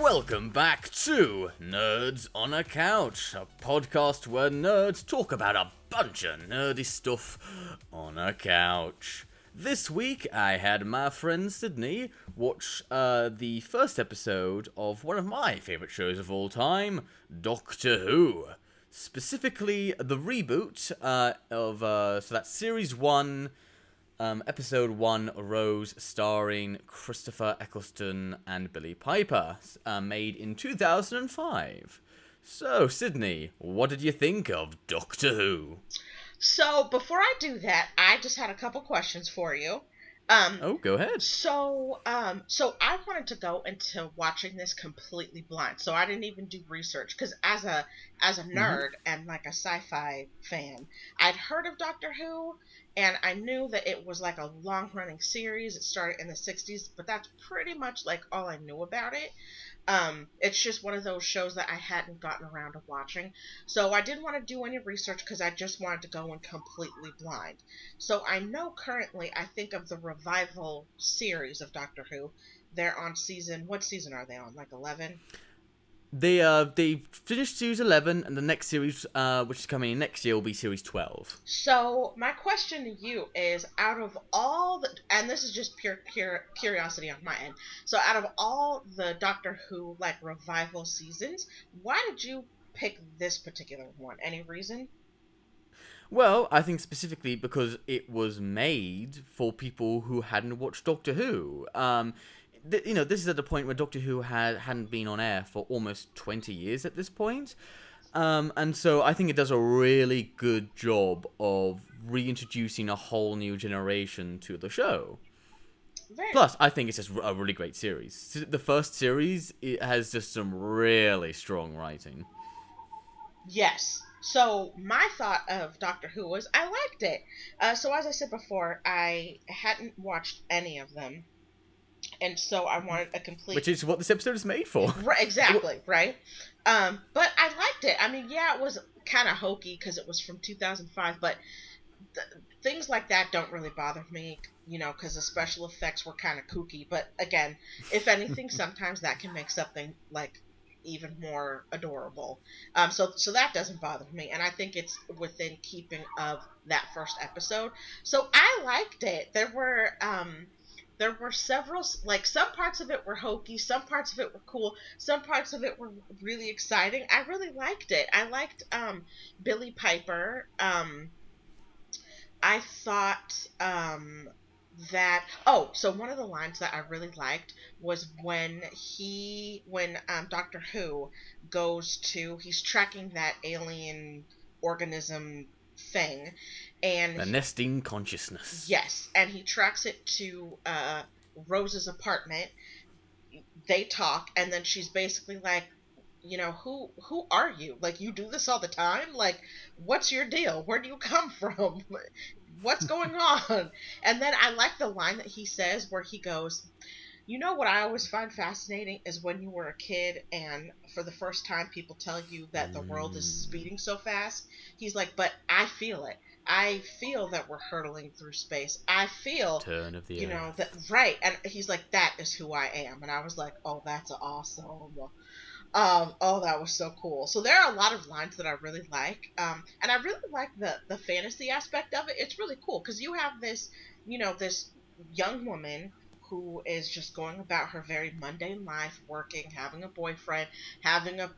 Welcome back to Nerds on a Couch, a podcast where nerds talk about a bunch of nerdy stuff on a couch. This week, I had my friend Sydney watch the first episode of one of my favourite shows of all time, Doctor Who. Specifically, the reboot so that's Series 1, Episode 1, Rose, starring Christopher Eccleston and Billie Piper, made in 2005. So, Sydney, what did you think of Doctor Who? So, before I do that, I just had a couple questions for you. Go ahead. So I wanted to go into watching this completely blind. So I didn't even do research because as a nerd and like a sci-fi fan, I'd heard of Doctor Who and I knew that it was like a long-running series. It started in the 60s, but that's pretty much like all I knew about it. It's just one of those shows that I hadn't gotten around to watching. So I didn't want to do any research because I just wanted to go in completely blind. So I know currently, I think of the revival series of Doctor Who. They're on what season are they on? Like 11? They finished Series 11, and the next series, which is coming in next year, will be Series 12. So, my question to you is, out of all the... And this is just pure curiosity on my end. So, out of all the Doctor Who, like, revival seasons, why did you pick this particular one? Any reason? Well, I think specifically because it was made for people who hadn't watched Doctor Who. This is at the point where Doctor Who hadn't been on air for almost 20 years at this point. And so I think it does a really good job of reintroducing a whole new generation to the show. Plus, I think it's just a really great series. The first series, it has just some really strong writing. Yes. So my thought of Doctor Who was I liked it. So as I said before, I hadn't watched any of them. And so I wanted a complete... Which is what this episode is made for. Right, exactly, right? But I liked it. I mean, yeah, it was kind of hokey because it was from 2005, but things like that don't really bother me, because the special effects were kind of kooky. But again, if anything, sometimes that can make something, like, even more adorable. So that doesn't bother me, and I think it's within keeping of that first episode. So I liked it. There were several, like, some parts of it were hokey, some parts of it were cool, some parts of it were really exciting. I really liked it. I liked Billie Piper. I thought so one of the lines that I really liked was when Doctor Who he's tracking that alien organism thing, and the nesting consciousness. Yes, and he tracks it to Rose's apartment. They talk, and then she's basically like, who are you? Like, you do this all the time? Like, what's your deal? Where do you come from? What's going on? And then I like the line that he says where he goes, what I always find fascinating is when you were a kid and for the first time people tell you that the world is speeding so fast. He's like, but I feel it. I feel that we're hurtling through space. I feel, turn of the earth. That, right. And he's like, that is who I am. And I was like, oh, that's awesome. That was so cool. So there are a lot of lines that I really like. And I really like the fantasy aspect of it. It's really cool because you have this, this young woman who is just going about her very mundane life, working, having a boyfriend, having a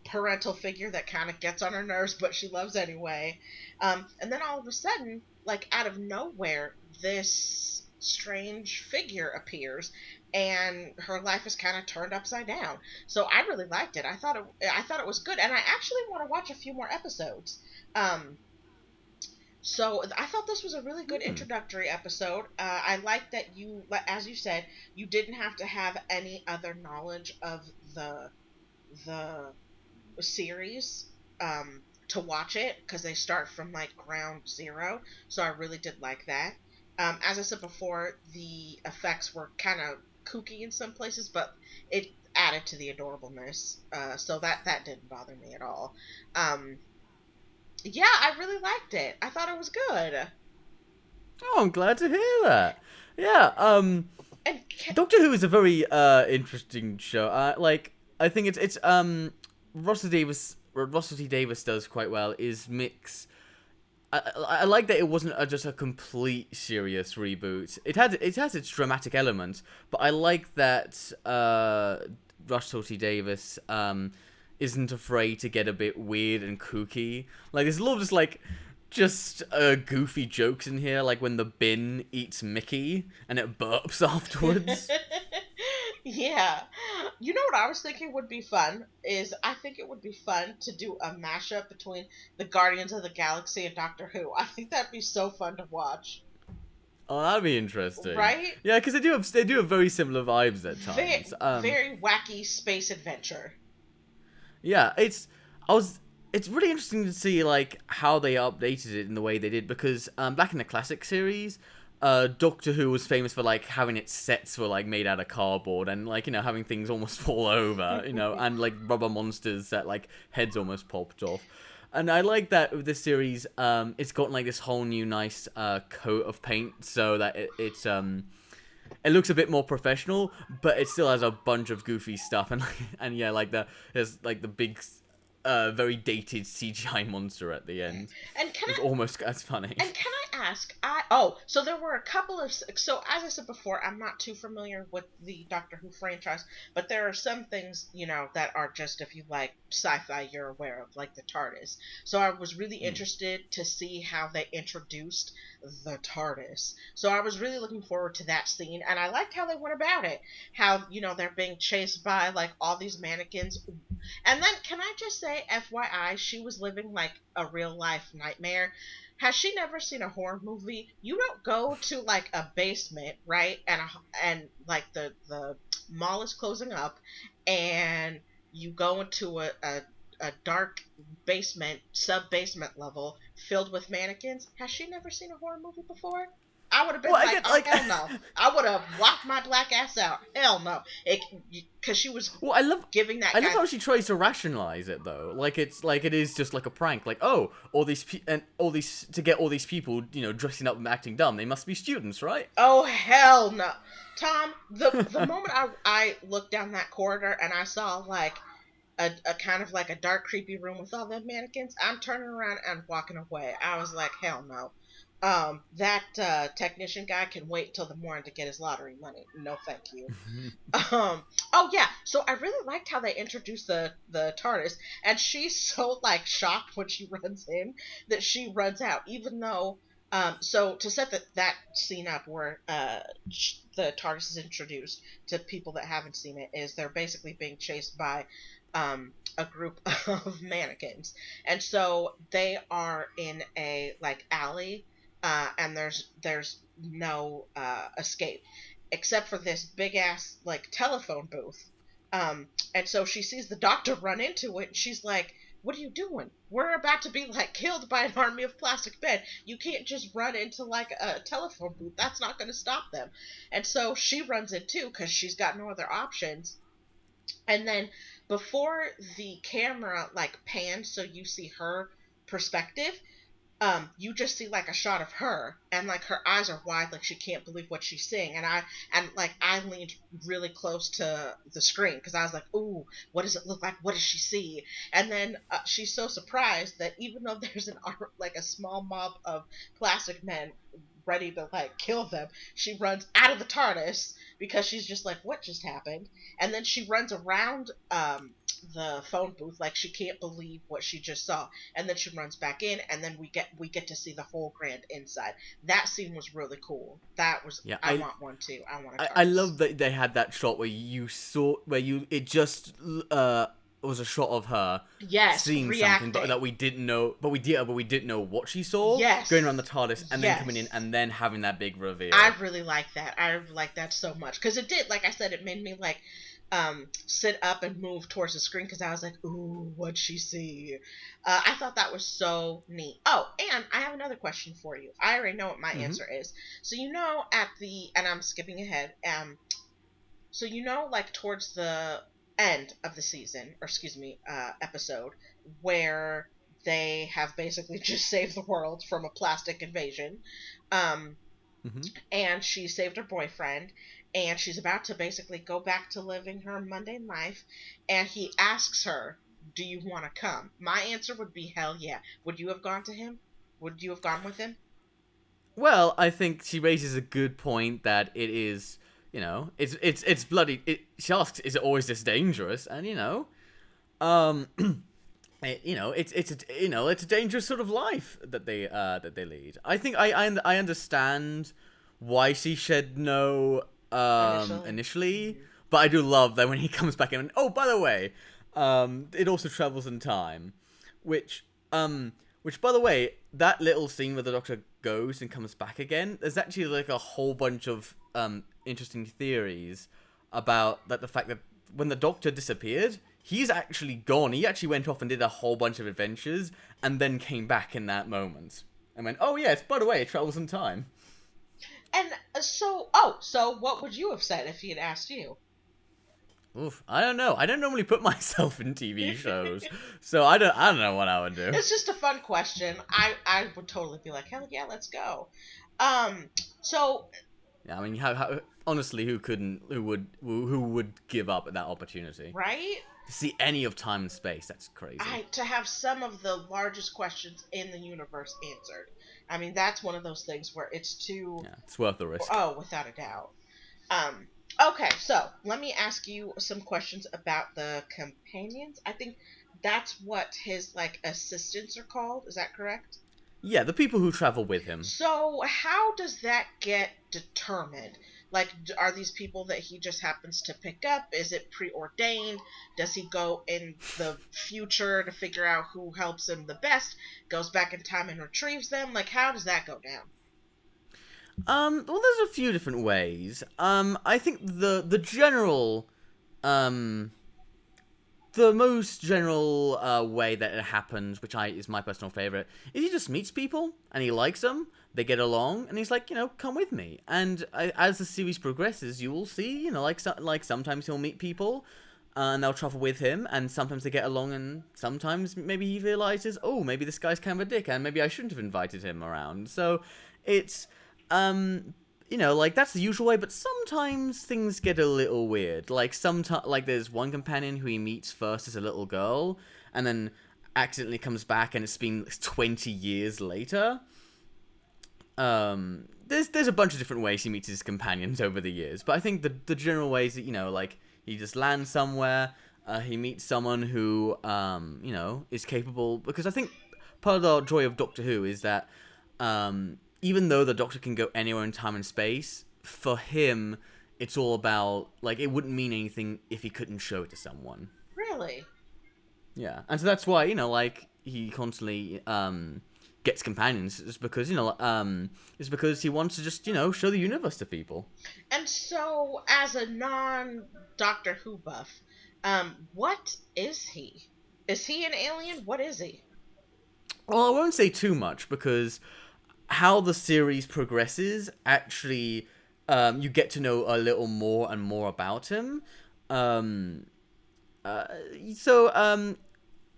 parental figure that kind of gets on her nerves, but she loves anyway. And then all of a sudden, like out of nowhere, this strange figure appears, and her life is kind of turned upside down. So I really liked it. I thought it was good, and I actually want to watch a few more episodes. So I thought this was a really good introductory episode. I like that you, as you said, you didn't have to have any other knowledge of the series to watch it, because they start from like ground zero. So I really did like that. As I said before, the effects were kind of kooky in some places, but it added to the adorableness. So that didn't bother me at all. Yeah, I really liked it. I thought it was good. Oh, I'm glad to hear that. Yeah, Doctor Who is a very interesting show. I think it's Russell T Davis does quite well is mix. I like that it wasn't just a complete serious reboot. It has its dramatic elements, but I like that Russell T Davis isn't afraid to get a bit weird and kooky. Like there's a lot of just goofy jokes in here, like when the bin eats Mickey and it burps afterwards. Yeah. You know what I was thinking would be fun is I think it would be fun to do a mashup between the Guardians of the Galaxy and Doctor Who. I think that'd be so fun to watch. Oh, that'd be interesting. Right? Yeah, because they do have very similar vibes at times. Very wacky space adventure. Yeah, it's really interesting to see like how they updated it in the way they did because back in the classic series, Doctor Who was famous for like having its sets were like made out of cardboard and like having things almost fall over, and like rubber monsters that like heads almost popped off. And I like that with this series, it's gotten like this whole new nice coat of paint so that it looks a bit more professional, but it still has a bunch of goofy stuff and yeah, like there's like the big, very dated CGI monster at the end. And can It's I almost as funny. And can I ask? So there were a couple of. So as I said before, I'm not too familiar with the Doctor Who franchise, but there are some things that are just if you like sci-fi, you're aware of, like the TARDIS. So I was really interested to see how they introduced the TARDIS. So I was really looking forward to that scene, and I liked how they went about it. How they're being chased by like all these mannequins. And then, can I just say, FYI, she was living like a real life nightmare. Has she never seen a horror movie? You don't go to like a basement, right? And like the mall is closing up, and you go into a dark basement, sub basement level filled with mannequins. Has she never seen a horror movie before? I would have been Well, I like, get oh like hell no! I would have locked my black ass out. Hell no! Because she was well, giving that I guy. love how she tries to rationalize it though. Like it's like it is just like a prank. Like all these to get all these people, dressing up and acting dumb. They must be students, right? Oh hell no, Tom! The moment I looked down that corridor and I saw like a kind of like a dark, creepy room with all the mannequins, I'm turning around and walking away. I was like, hell no. That technician guy can wait till the morning to get his lottery money. No, thank you. Oh yeah. So I really liked how they introduced the TARDIS, and she's so like shocked when she runs in that she runs out, even though. So to set that scene up where the TARDIS is introduced to people that haven't seen it is they're basically being chased by a group of mannequins, and so they are in a like alley, and there's no escape except for this big ass like telephone booth. And so she sees the doctor run into it, and she's like, "What are you doing? We're about to be like killed by an army of plastic men. You can't just run into like a telephone booth. That's not going to stop them." And so she runs in too because she's got no other options. And then before the camera like pans so you see her perspective, you just see like a shot of her, and like her eyes are wide, like she can't believe what she's seeing. And I leaned really close to the screen because I was like, "Ooh, what does it look like? What does she see?" And then she's so surprised that even though there's like a small mob of plastic men ready to like kill them, she runs out of the TARDIS because she's just like, "What just happened?" And then she runs around the phone booth like she can't believe what she just saw, and then she runs back in, and then we get to see the whole grand inside. That scene was really cool. That was Yeah, I want one too. I want a I TARDIS. love that they had that shot where you saw it just was a shot of her Yes, seeing something reacting. that we didn't know, but we didn't know what she saw. Yes. Going around the TARDIS and then Yes. coming in and then having that big reveal. I really like that. I like that so much because it did, like I said, it made me like sit up and move towards the screen because I was like, "Ooh, what'd she see?" I thought that was so neat. Oh, and I have another question for you. I already know what my Hmm. answer is. So at the and I'm skipping ahead. So like towards the end of the season, or excuse me, episode, where they have basically just saved the world from a plastic invasion. Um, Hmm. and she saved her boyfriend, and she's about to basically go back to living her mundane life, and he asks her, "Do you want to come?" My answer would be hell yeah. Would you have gone to him? Would you have gone with him? Well, I think she raises a good point that it is, it's bloody. She asks, "Is it always this dangerous?" And um, it's a dangerous sort of life that they lead. I think I understand why she said no Initially. initially, Mhm. but I do love that when he comes back in. Oh, by the way, it also travels in time, which which by the way, that little scene where the Doctor goes and comes back again, there's actually like a whole bunch of interesting theories about that the fact that when the Doctor disappeared, he's actually gone. He actually went off and did a whole bunch of adventures and then came back in that moment. And went, oh yes, by the way, it travels in time. And so what would you have said if he had asked you? Oof, I don't know. I don't normally put myself in TV shows, so I don't know what I would do. It's just a fun question. I would totally be like, hell yeah, let's go. Um, so Yeah, I mean, honestly, who would give up at that opportunity right, to see any of time and space? That's crazy. I to have some of the largest questions in the universe answered. I mean, that's one of those things where it's too. Yeah, it's worth the risk. Oh, without a doubt. Um, okay, so let me ask you some questions about the companions. I think that's what his like assistants are called. Is that correct? Yeah, the people who travel with him. So, how does that get determined? Like, are these people that he just happens to pick up? Is it preordained? Does he go in the future to figure out who helps him the best? Goes back in time and retrieves them? Like, how does that go down? Well, there's a few different ways. I think the general, um, the most general way that it happens, which is my personal favorite, is he just meets people and he likes them. They get along, and he's like, come with me. And as the series progresses, you will see, like sometimes he'll meet people, and they'll travel with him, and sometimes they get along, and sometimes maybe he realizes, oh, maybe this guy's kind of a dick, and maybe I shouldn't have invited him around. So it's like that's the usual way, but sometimes things get a little weird. Like sometimes, like there's one companion who he meets first as a little girl, and then accidentally comes back, and it's been 20 years later. There's a bunch of different ways he meets his companions over the years, but I think the general ways that like he just lands somewhere, he meets someone who is capable, because I think part of the joy of Doctor Who is that even though the Doctor can go anywhere in time and space, for him it's all about, like, it wouldn't mean anything if he couldn't show it to someone. Really? Yeah, and so that's why like he constantly gets companions. It's because it's because he wants to just show the universe to people. And so, as a non Doctor Who buff, what is he? Is he an alien? What is he? Well, I won't say too much because how the series progresses, actually, you get to know a little more and more about him. Um, uh, so,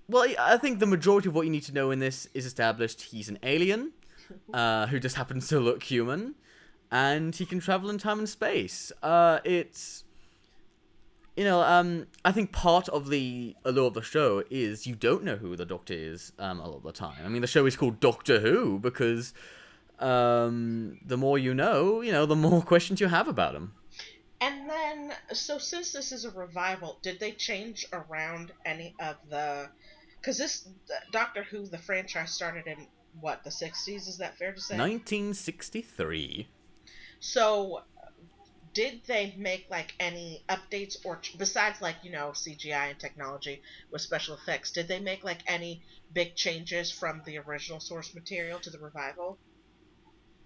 well, I think the majority of what you need to know in this is established. He's an alien who just happens to look human, and he can travel in time and space. It's I think part of the allure of the show is you don't know who the Doctor is a lot of the time. I mean, the show is called Doctor Who because the more the more questions you have about him. And then, so since this is a revival, did they change around any of the? Because this Doctor Who, the franchise started in what, the 60s? Is that fair to say? 1963. So did they make like any updates or besides like CGI and technology with special effects? Did they make like any big changes from the original source material to the revival?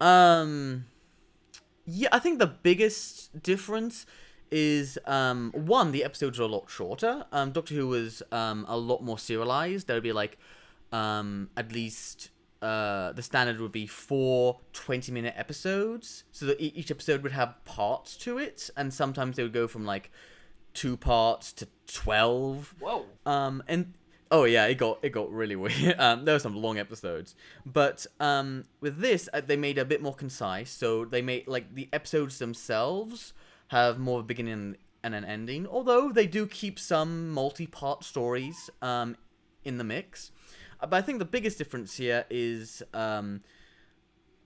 Um, yeah, I think the biggest difference is one, the episodes are a lot shorter. Doctor Who was a lot more serialized. There would be like at least the standard would be 4 20-minute episodes, so that each episode would have parts to it, and sometimes they would go from like 2 parts to 12. Whoa. And oh yeah, it got really weird. There were some long episodes, but with this, they made it a bit more concise. So they made like the episodes themselves. have more of a beginning and an ending. Although they do keep some multi-part stories in the mix. But I think the biggest difference here is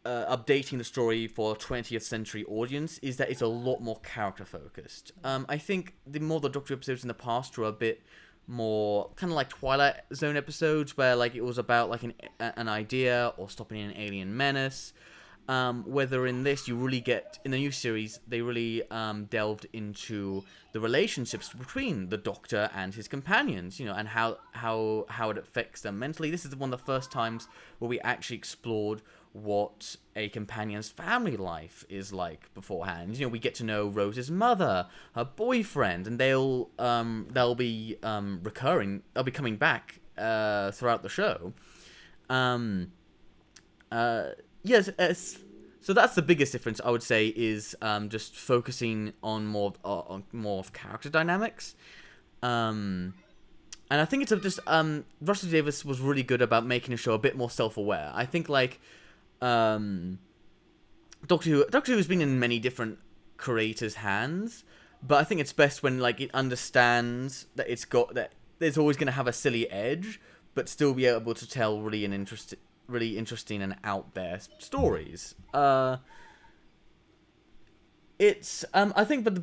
updating the story for a 20th century audience is that it's a lot more character focused. I think the more the Doctor Who episodes in the past were a bit more kind of like Twilight Zone episodes, where like it was about like an idea or stopping an alien menace. Whether in this you really get in the new series, they really delved into the relationships between the Doctor and his companions, and how it affects them mentally. This is one of the first times where we actually explored what a companion's family life is like beforehand. We get to know Rose's mother, her boyfriend, and they'll be recurring. They'll be coming back throughout the show. Yes. So that's the biggest difference, I would say, is just focusing on more of character dynamics. And I think it's just Russell Davies was really good about making the show a bit more self-aware. I think like Doctor Who has been in many different creators' hands, but I think it's best when like it understands that it's always going to have a silly edge, but still be able to tell really interesting and out there stories. It's I think, but the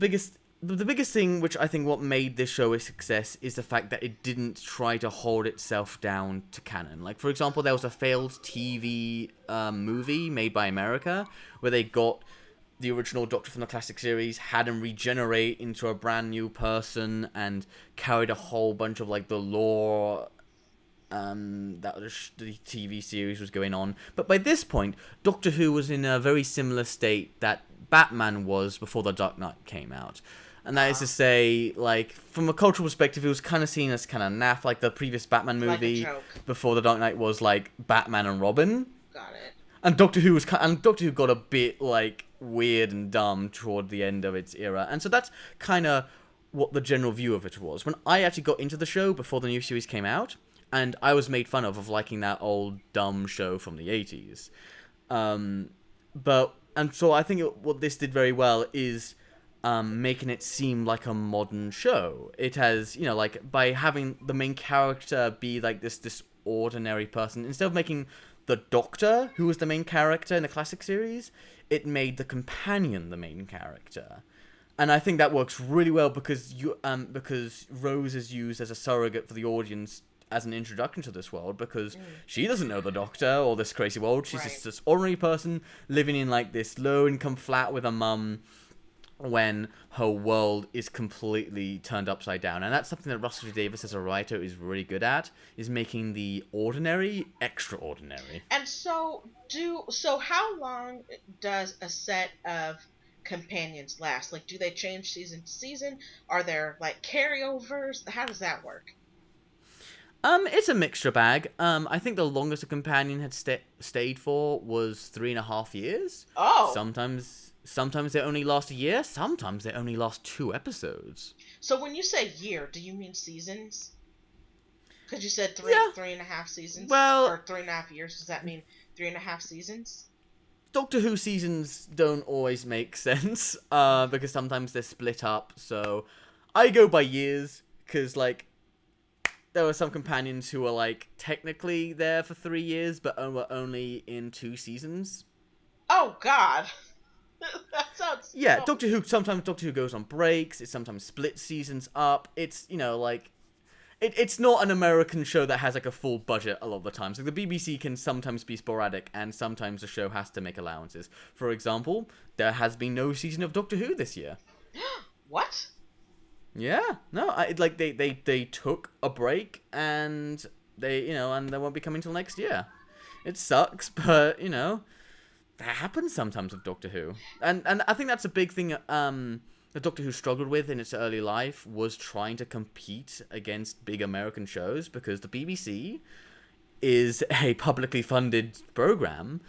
biggest thing, which I think what made this show a success, is the fact that it didn't try to hold itself down to canon. Like, for example, there was a failed TV movie made by America where they got the original Doctor from the classic series, had him regenerate into a brand new person, and carried a whole bunch of like the lore that the TV series was going on. But by this point, Doctor Who was in a very similar state that Batman was before The Dark Knight came out. And that is to say, like, from a cultural perspective, it was kind of seen as kind of naff. Like, the previous Batman movie before The Dark Knight was, like, Batman and Robin. Got it. And Doctor Who got a bit, like, weird and dumb toward the end of its era. And so that's kind of what the general view of it was. When I actually got into the show before the new series came out, and I was made fun of liking that old dumb show from the 80s. And so I think what this did very well is making it seem like a modern show. It has, like, by having the main character be like this ordinary person, instead of making the Doctor, who was the main character in the classic series, it made the companion the main character. And I think that works really well because Rose is used as a surrogate for the audience as an introduction to this world, because she doesn't know the Doctor or this crazy world. She's just this ordinary person living in like this low-income flat with a mum when her world is completely turned upside down. And that's something that Russell Davies as a writer is really good at, is making the ordinary extraordinary. And so how long does a set of companions last? Like, do they change season to season? Are there like carryovers? How does that work? It's a mixture bag. I think the longest a companion had stayed for was 3.5 years. Oh. Sometimes they only last a year. Sometimes they only last 2 episodes. So when you say year, do you mean seasons? Because you said 3.5 seasons. Well, or 3.5 years. Does that mean 3.5 seasons? Doctor Who seasons don't always make sense. Because sometimes they're split up. So I go by years, because like, there were some companions who were like technically there for 3 years, but were only in 2 seasons. Oh God, that sounds. Doctor Who. Sometimes Doctor Who goes on breaks. It sometimes splits seasons up. It's like, it's not an American show that has like a full budget a lot of the times. Like the BBC can sometimes be sporadic, and sometimes the show has to make allowances. For example, there has been no season of Doctor Who this year. What? Yeah, no, they took a break, and they won't be coming till next year. It sucks, but that happens sometimes with Doctor Who, and I think that's a big thing. The Doctor Who struggled with in its early life was trying to compete against big American shows, because the BBC is a publicly funded program,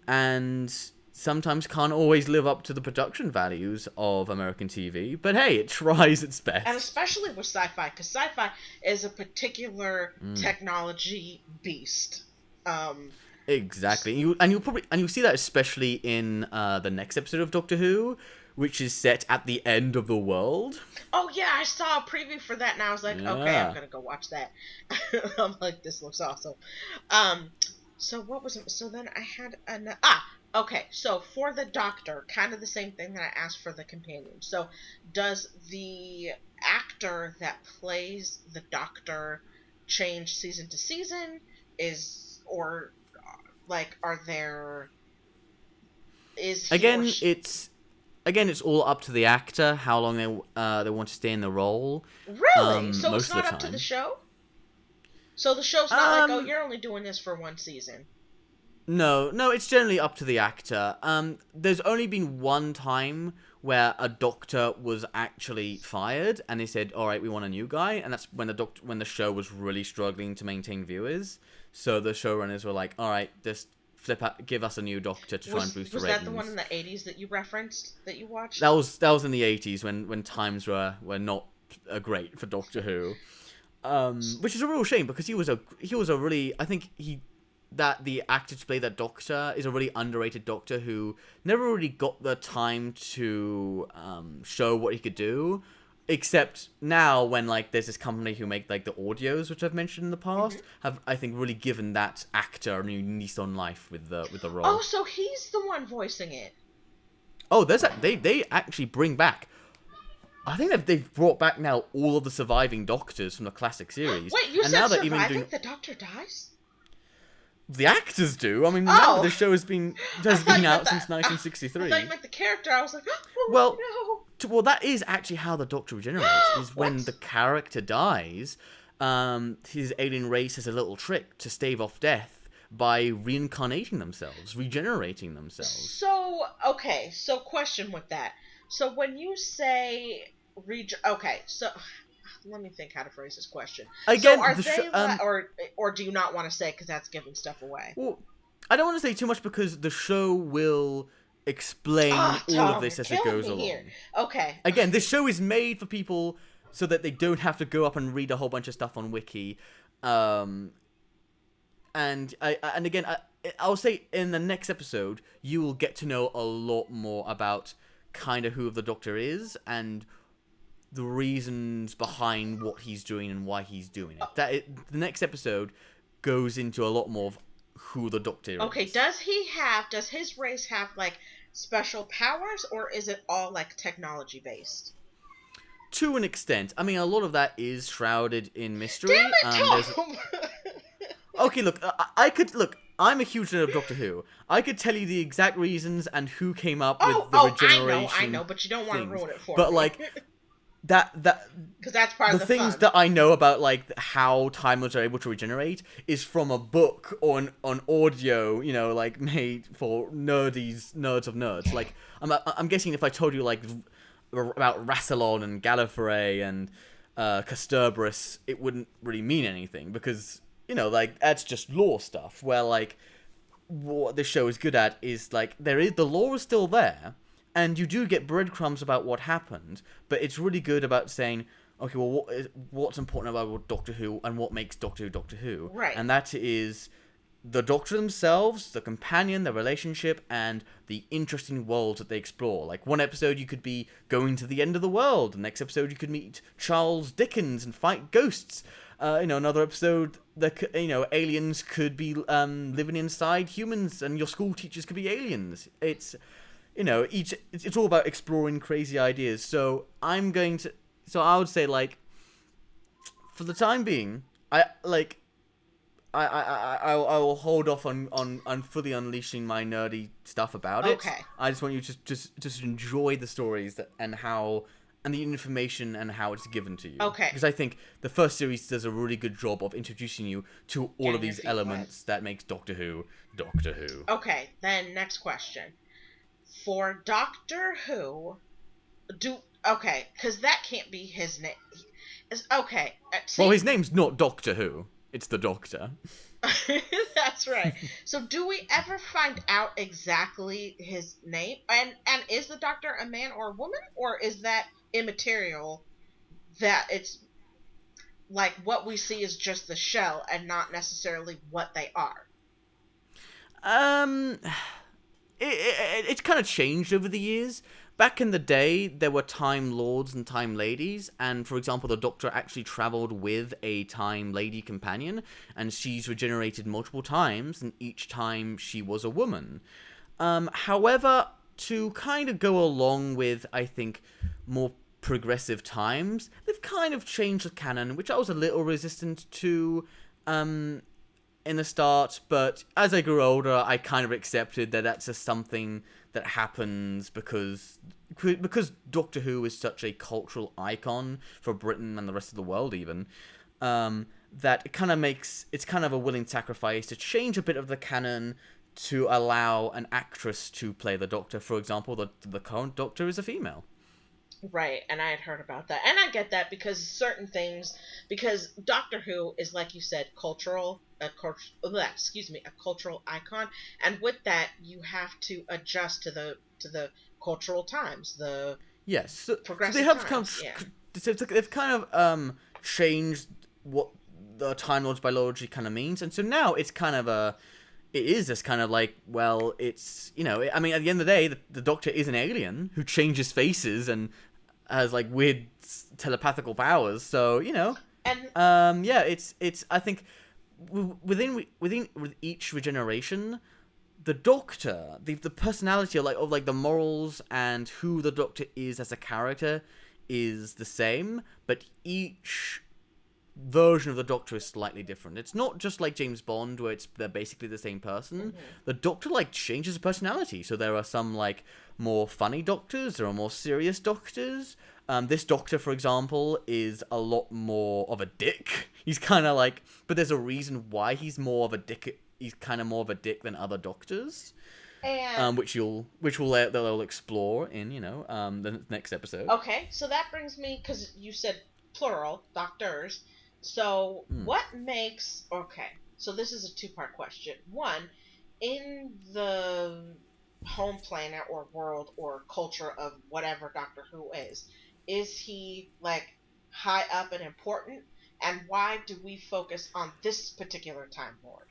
and sometimes can't always live up to the production values of American TV, but hey, it tries its best. And especially with sci-fi, because sci-fi is a particular technology beast. Exactly, and you'll see that especially in the next episode of Doctor Who, which is set at the end of the world. Oh yeah, I saw a preview for that, and I was like, okay, I'm Yeah. gonna go watch that. I'm like, this looks awesome. Um, so what was it? So then I had okay. So for the Doctor, kind of the same thing that I asked for the companion. So does the actor that plays the Doctor change season to season? Is or like are there is he or Again, she it's all up to the actor how long they want to stay in the role. really? So it's Most of not the up to the time. show? So the show's not like, oh, Um, you're only doing this for one season. no, it's generally up to the actor. There's only been one time where a doctor was actually fired, and they said, "All right, we want a new guy," and that's when the show was really struggling to maintain viewers. So the showrunners were like, "All right, just give us a new doctor to try and boost the Was ratings." that the one in the 80s that you referenced that you watched? That was in the 80s when times were not great for Doctor Who. Which is a real shame because he was a really, I think the actor to play that Doctor is a really underrated Doctor who never really got the time to show what he could do, except now when like there's this company who make like the audios, which I've mentioned in the past, have I think really given that actor a new lease on life with the role. Oh, so he's the one voicing it. Oh, they actually bring back. I think they've brought back now all of the surviving Doctors from the classic series. Wait, you and said now they're surviving? even doing The Doctor dies? the actors do. I mean, remember Oh! the show has I been thought you out meant since the- I 1963. thought you meant the character. I was like, oh, Well, no. well, that is actually how the Doctor regenerates. Is when What? the character dies, his alien race has a little trick to stave off death by reincarnating themselves, regenerating themselves. So, okay, so question with that. So when you say okay, so let me think how to phrase this question. Again, so are the they or do you not want to say because that's giving stuff away? Well, I don't want to say too much because the show will explain all Tom, of this you're as it killing goes me along. here. Okay. Again, this show is made for people so that they don't have to go up and read a whole bunch of stuff on Wiki. And I'll say in the next episode, you will get to know a lot more about kind of who the Doctor is and the reasons behind what he's doing and why he's doing it. The next episode goes into a lot more of who the Doctor is. Okay, does his race have like special powers or is it all like technology based? To an extent. I mean, a lot of that is shrouded in mystery. Damn it, Tom! Okay, look, I'm a huge fan of Doctor Who. I could tell you the exact reasons and who came up with the regeneration. I know, but you don't want to ruin it for me. But like that because that's part of the things fun. that I know about like how Time Lords are able to regenerate is from a book or on audio, like made for nerds of nerds. Like I'm guessing if I told you like about Rassilon and Gallifrey and Kasterborous, it wouldn't really mean anything because like that's just lore stuff. Where like what this show is good at is like the lore is still there. And you do get breadcrumbs about what happened, but it's really good about saying, okay, well, what's important about Doctor Who and what makes Doctor Who Doctor Who? Right. And that is the Doctor themselves, the companion, the relationship, and the interesting worlds that they explore. Like one episode you could be going to the end of the world, the next episode you could meet Charles Dickens and fight ghosts. Another episode, aliens could be living inside humans, and your school teachers could be aliens. It's all about exploring crazy ideas. So I would say like, for the time being, I will hold off on fully unleashing my nerdy stuff about it. Okay. I just want you to just enjoy the stories and the information and how it's given to you. Okay. Because I think the first series does a really good job of introducing you to all of these elements that makes Doctor Who Doctor Who. Okay, then next question. For Doctor Who, because that can't be his name. Okay. Well, his name's not Doctor Who. It's the Doctor. That's right. So do we ever find out exactly his name? And is the Doctor a man or a woman? Or is that immaterial? That it's like what we see is just the shell and not necessarily what they are? It's kind of changed over the years, back in the day, there were Time Lords and Time Ladies, and for example, the Doctor actually traveled with a Time Lady companion, and she's regenerated multiple times, and each time she was a woman. However, to kind of go along with, I think, more progressive times, they've kind of changed the canon, which I was a little resistant to in the start, but as I grew older, I kind of accepted that that's just something that happens because Doctor Who is such a cultural icon for Britain and the rest of the world even, that it kind of makes, it's kind of a willing sacrifice to change a bit of the canon to allow an actress to play the Doctor. For example, the current Doctor is a female. Right, and I had heard about that. And I get that because certain things, because Doctor Who is, like you said, a cultural icon, and with that, you have to adjust to the cultural times, the Yes, so progressive they have times. they've kind of changed what the Time Lord's biology kind of means, and so now it's kind of it is just kind of like, well, it's, I mean, at the end of the day, the Doctor is an alien who changes faces and has, like, weird telepathical powers, so, And yeah, it's, I think, with each regeneration, the Doctor, the personality of the morals and who the Doctor is as a character is the same, but each version of the Doctor is slightly different. It's not just like James Bond where they're basically the same person. mm-hmm. The Doctor changes his personality. So there are some more funny Doctors, there are more serious Doctors. This Doctor, for example, is a lot more of a dick. He's kind of but there's a reason why he's more of a dick. He's kind of more of a dick than other Doctors. And which they'll explore in the next episode. okay, so that brings me, because you said plural Doctors. So what makes, okay, so this is a two-part question. One, in the home planet or world or culture of whatever Doctor Who is he high up and important? And why do we focus on this particular Time Lord?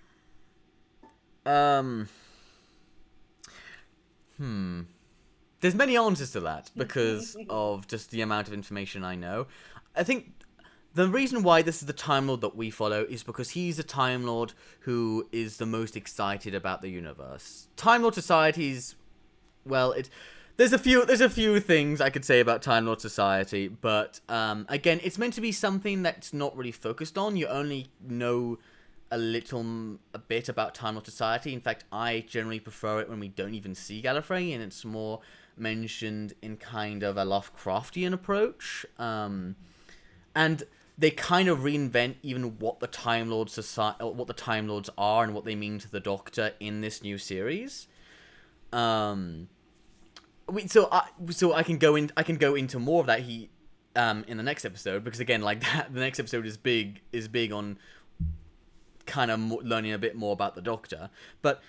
There's many answers to that because of just the amount of information I know. I think the reason why this is the Time Lord that we follow is because he's a Time Lord who is the most excited about the universe. Time Lord Society's, well, there's a few things I could say about Time Lord Society, but again, it's meant to be something that's not really focused on. You only know a bit about Time Lord Society. In fact, I generally prefer it when we don't even see Gallifrey, and it's more mentioned in kind of a Lovecraftian approach. And they kind of reinvent even what the Time Lords are and what they mean to the Doctor in this new series. So I can go into more of that in the next episode, because again, the next episode is big on kind of learning a bit more about the Doctor. But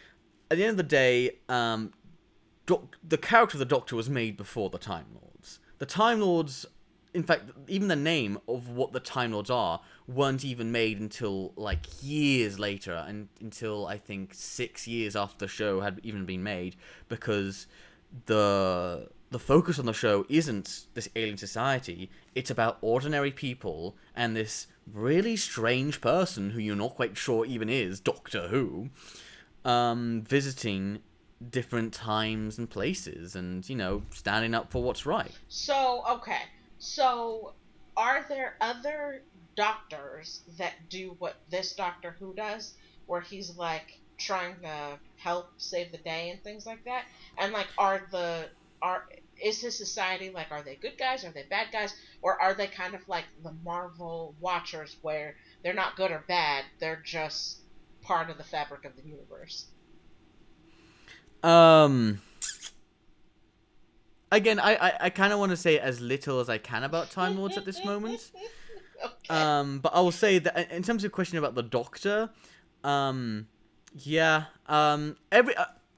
at the end of the day, the character of the Doctor was made before the Time Lords. The Time Lords, in fact, even the name of what the Time Lords are weren't even made until years later, and until I think 6 years after the show had even been made, because the focus on the show isn't this alien society. It's about ordinary people and this really strange person who you're not quite sure even is Doctor Who, visiting different times and places, and standing up for what's right. So, okay. So, are there other doctors that do what this Doctor Who does, where he's trying to help save the day and things like that? And is his society are they good guys, are they bad guys, or are they kind of like the Marvel Watchers, where they're not good or bad, they're just part of the fabric of the universe? Again, I kind of want to say as little as I can about Time Lords at this moment. Okay. But I will say that in terms of question about the Doctor, yeah,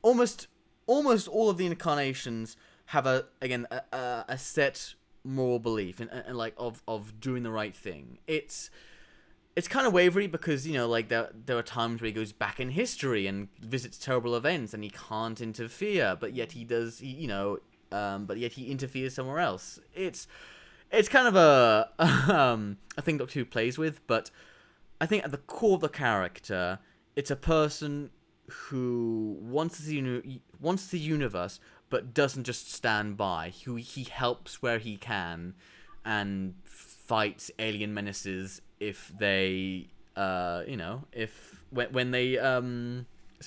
almost all of the incarnations have a set moral belief and of doing the right thing. It's kind of wavery because there are times where he goes back in history and visits terrible events and he can't interfere, but yet he does. but yet he interferes somewhere else. It's kind of a thing Doctor Who plays with, but I think at the core of the character, it's a person who wants the universe, but doesn't just stand by. Who he helps where he can, and fights alien menaces if they, if when they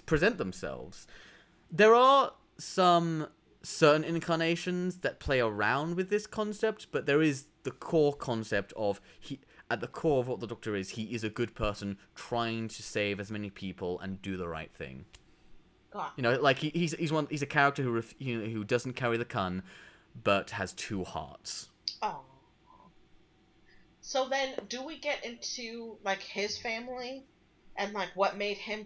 present themselves. There are some certain incarnations that play around with this concept, but there is the core concept of at the core of what the Doctor is, he is a good person trying to save as many people and do the right thing. God. You know, like he's a character who doesn't carry the kun, but has two hearts. Oh. So then, do we get into like his family and like what made him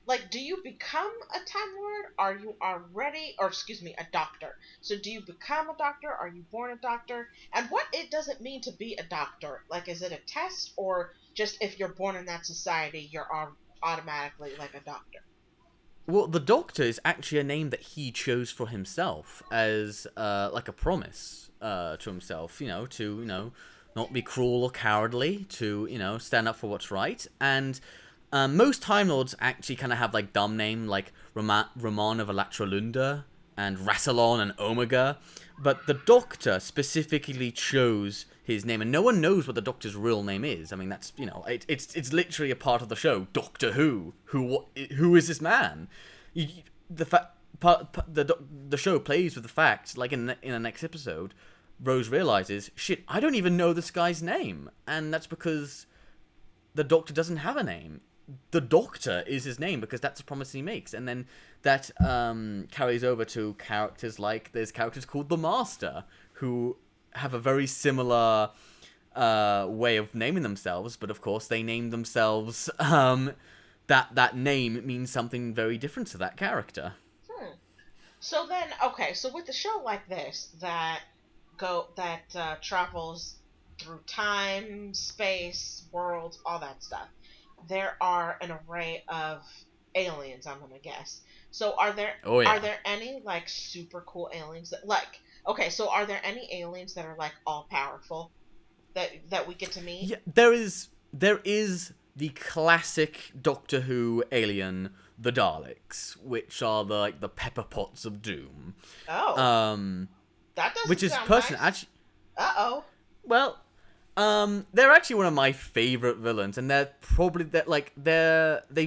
like? Do you become a Time Lord? Are you already, or excuse me, a doctor? So do you become a doctor? Are you born a doctor? And what does it mean to be a doctor? Like, is it a test, or just if you're born in that society, you're automatically like a doctor? Well, the Doctor is actually a name that he chose for himself as like a promise to himself. To not be cruel or cowardly, to stand up for what's right. And most Time Lords actually kind of have like dumb name, like Raman of Alatralunda and Rassilon and Omega, but the Doctor specifically chose his name, and no one knows what the Doctor's real name is. I mean, that's it's literally a part of the show. Doctor Who is this man? The show plays with the fact, like in the next episode, Rose realizes, shit, I don't even know this guy's name, and that's because the Doctor doesn't have a name. The Doctor is his name because that's a promise he makes, and then that carries over to characters like there's characters called the Master who have a very similar way of naming themselves, but of course they name themselves that name means something very different to that character. So then, okay, so with a show like this that travels through time, space, worlds, all that stuff, there are an array of aliens, I'm gonna guess. So are there any like super cool aliens that like okay, so are there any aliens that are like all powerful that we get to meet? Yeah, there is the classic Doctor Who alien, the Daleks, which are the pepper pots of doom. Oh. That doesn't which is sound personally nice. actually Uh-oh. well, they're actually one of my favorite villains, and they've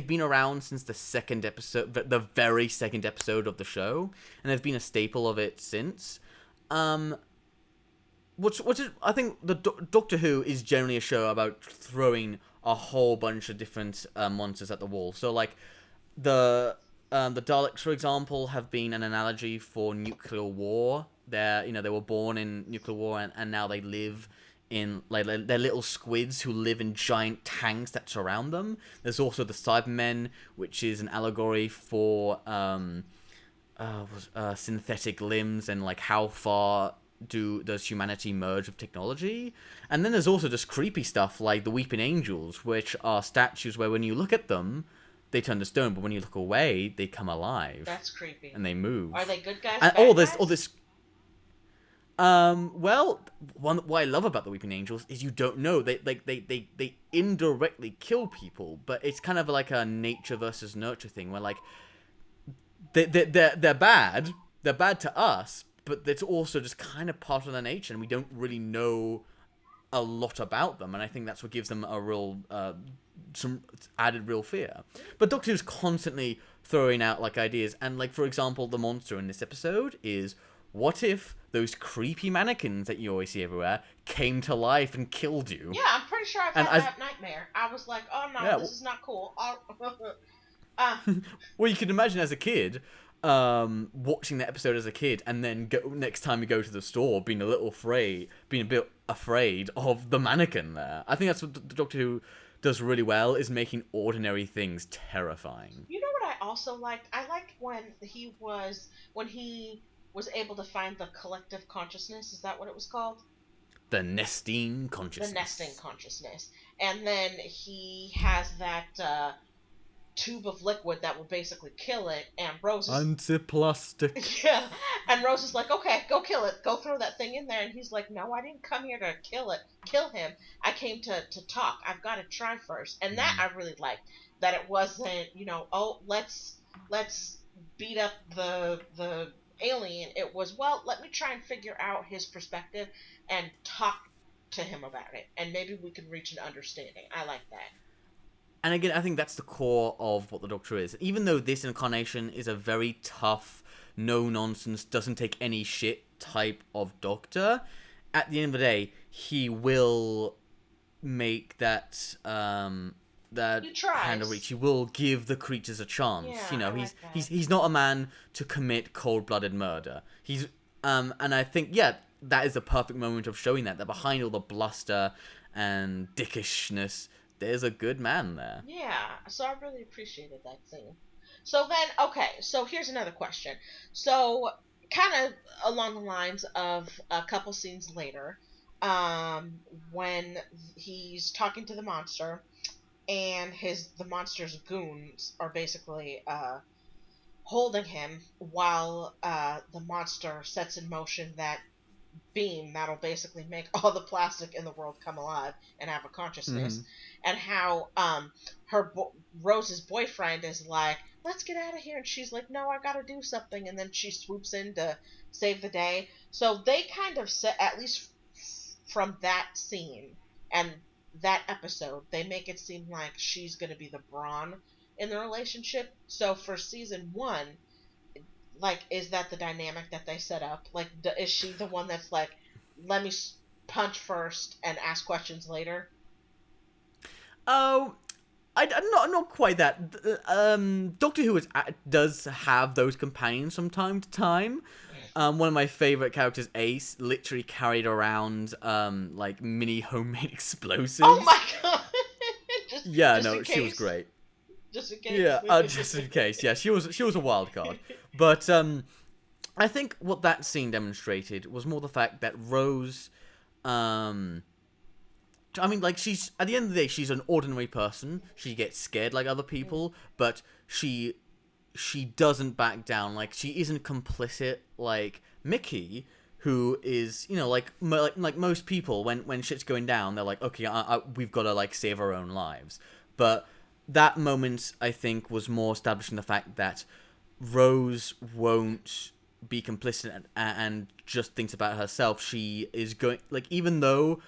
been around since the second episode, the very second episode of the show, and they've been a staple of it since. Which is, I think the Doctor Who is generally a show about throwing a whole bunch of different monsters at the wall. So like the Daleks, for example, have been an analogy for nuclear war. They were born in nuclear war, and now they live in like they're little squids who live in giant tanks that surround them. There's also the Cybermen, which is an allegory for synthetic limbs and like how far does humanity merge with technology. And then there's also just creepy stuff like the Weeping Angels, which are statues where when you look at them they turn to stone, but when you look away they come alive. That's creepy. And they move. Are they good guys? And bad all guys? this well, what I love about the Weeping Angels is you don't know. They indirectly kill people, but it's kind of like a nature versus nurture thing where like they're bad. They're bad to us, but it's also just kind of part of their nature, and we don't really know a lot about them. And I think that's what gives them a real some added real fear. But Doctor Who's constantly throwing out like ideas, and like for example, the monster in this episode is, what if those creepy mannequins that you always see everywhere came to life and killed you? Yeah, I'm pretty sure I've had that nightmare. I was like, oh no, this is not cool. Well, you can imagine as a kid, watching that episode as a kid, and then next time you go to the store, being a bit afraid of the mannequin there. I think that's what the Doctor Who does really well, is making ordinary things terrifying. You know what I also liked? I liked when he was able to find the collective consciousness. Is that what it was called? The nesting consciousness. The nesting consciousness. And then he has that tube of liquid that will basically kill it. And Rose is Antiplastic. yeah, and Rose is like, okay, go kill it, go throw that thing in there. And he's like, no, I didn't come here to kill him. I came to talk. I've got to try first. And that I really liked. That it wasn't, oh, let's beat up the alien. It was, well, let me try and figure out his perspective and talk to him about it, and maybe we can reach an understanding. I like that. And again, I think that's the core of what the Doctor is. Even though this incarnation is a very tough, no-nonsense, doesn't take any shit type of Doctor, at the end of the day, he will make that hand of reach. He will give the creatures a chance. Yeah, he's not a man to commit cold-blooded murder. And I think, that is a perfect moment of showing that behind all the bluster and dickishness, there's a good man there. Yeah, so I really appreciated that scene. So then, okay, so here's another question. So, kind of along the lines of a couple scenes later, when he's talking to the monster, and the monster's goons are basically holding him while the monster sets in motion that beam that'll basically make all the plastic in the world come alive and have a consciousness, and how Rose's boyfriend is like, let's get out of here, and she's like, no, I gotta do something, and then she swoops in to save the day. So they kind of set, at least from that scene and that episode, they make it seem like she's gonna be the brawn in the relationship. So for season 1, like, is that the dynamic that they set up? Like, is she the one that's like, let me punch first and ask questions later? Oh, I'm not quite that. Doctor Who does have those companions from time to time. One of my favorite characters, Ace, literally carried around like mini homemade explosives. Oh my god! She was great. Just in case. Yeah, just in case. Yeah, she was a wild card. But I think what that scene demonstrated was more the fact that Rose, I mean, like, she's, at the end of the day, she's an ordinary person. She gets scared like other people, but she doesn't back down. Like, she isn't complicit like Mickey, who is, like most people, when shit's going down, they're like, okay, we've got to, like, save our own lives. But that moment, I think, was more establishing the fact that Rose won't be complicit and just thinks about herself. She is going, like, even though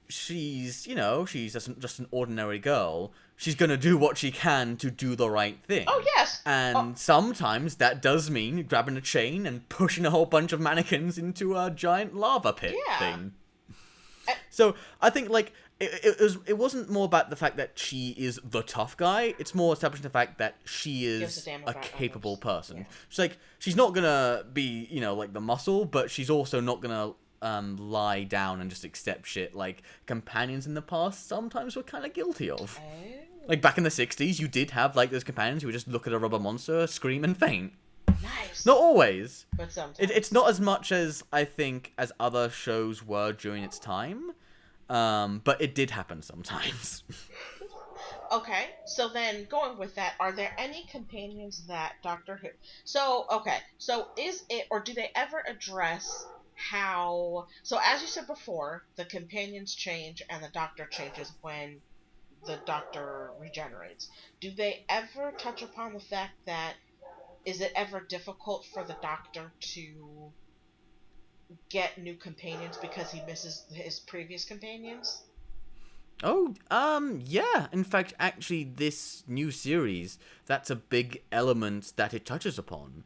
she's just an ordinary girl, she's gonna do what she can to do the right thing. Oh, yes! And sometimes that does mean grabbing a chain and pushing a whole bunch of mannequins into a giant lava pit thing. So I think, like, it wasn't more about the fact that she is the tough guy. It's more establishing the fact that she is a capable person. Yeah. She's like, she's not gonna be, like, the muscle, but she's also not gonna lie down and just accept shit like companions in the past sometimes were kind of guilty of. Like, back in the 60s, you did have, like, those companions who would just look at a rubber monster, scream, and faint. Nice. Not always. But sometimes. It's not as much as, I think, as other shows were during its time. But it did happen sometimes. Okay, so then going with that, are there any companions that Doctor Who... So is it, or do they ever address how... So as you said before, the companions change and the Doctor changes when the Doctor regenerates. Do they ever touch upon the fact that, is it ever difficult for the Doctor to get new companions because he misses his previous companions? Oh, yeah. In fact, actually, this new series, that's a big element that it touches upon.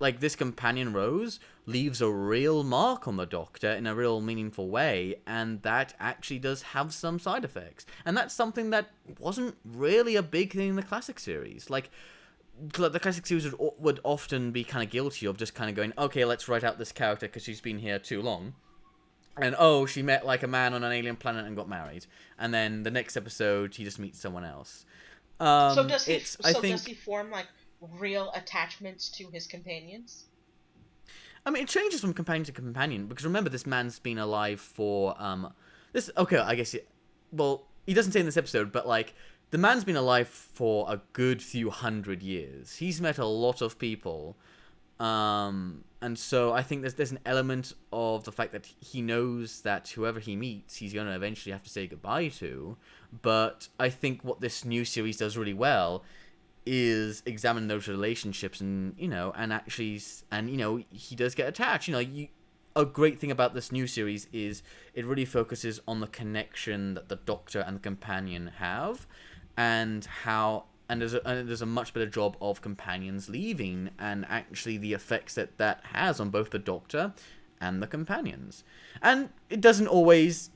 Like, this companion Rose leaves a real mark on the Doctor in a real meaningful way, and that actually does have some side effects. And that's something that wasn't really a big thing in the classic series. Like, the classic series would often be kind of guilty of just kind of going, okay, let's write out this character because she's been here too long. And, oh, she met, like, a man on an alien planet and got married. And then the next episode, he just meets someone else. So does he form, like, real attachments to his companions? I mean, it changes from companion to companion, because remember, this man's been alive for, okay, I guess, well, he doesn't say in this episode, but, like, the man's been alive for a good few hundred years. He's met a lot of people. And so I think there's an element of the fact that he knows that whoever he meets, he's going to eventually have to say goodbye to. But I think what this new series does really well is examine those relationships, and he does get attached. A great thing about this new series is it really focuses on the connection that the Doctor and the companion have, and how. And there's a much better job of companions leaving, and actually the effects that has on both the Doctor and the companions. And it doesn't always...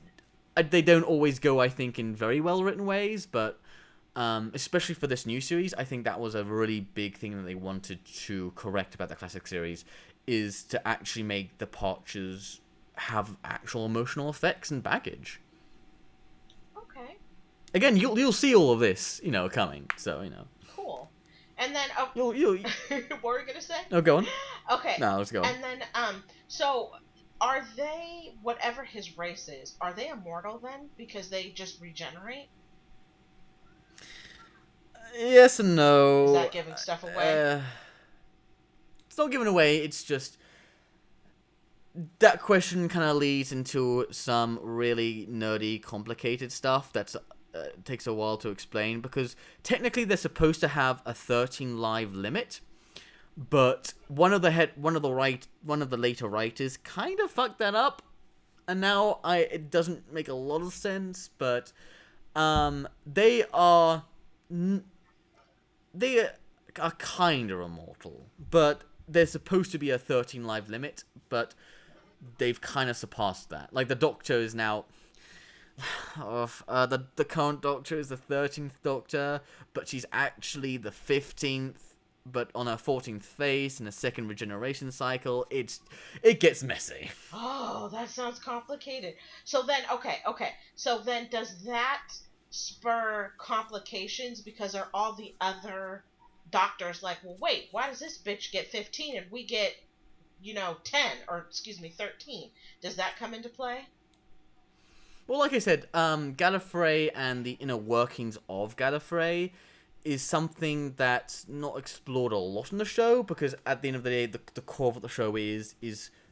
They don't always go, I think, in very well-written ways, but especially for this new series, I think that was a really big thing that they wanted to correct about the classic series, is to actually make the departures have actual emotional effects and baggage. Again, you'll see all of this, coming. So, Cool. And then, you'll what were you gonna say? No, go on. Okay. No, let's go. And then, so are they, whatever his race is, are they immortal then? Because they just regenerate? Yes and no. Is that giving stuff away? It's not giving away. It's just that question kind of leads into some really nerdy, complicated stuff that's. Takes a while to explain, because technically they're supposed to have a 13 live limit, but one of the later writers kind of fucked that up, and now it doesn't make a lot of sense. But they are kind of immortal, but there's supposed to be a 13 live limit, but they've kind of surpassed that. Like, the Doctor is now. The current Doctor is the 13th Doctor, but she's actually the 15th, but on her 14th face in a second regeneration cycle. It gets messy. Oh, that sounds complicated. So then, okay. So then, does that spur complications? Because are all the other doctors like, well, wait, why does this bitch get 15 and we get, 10, or excuse me, 13? Does that come into play? Well, like I said, Gallifrey and the inner workings of Gallifrey is something that's not explored a lot in the show, because at the end of the day, the core of what the show is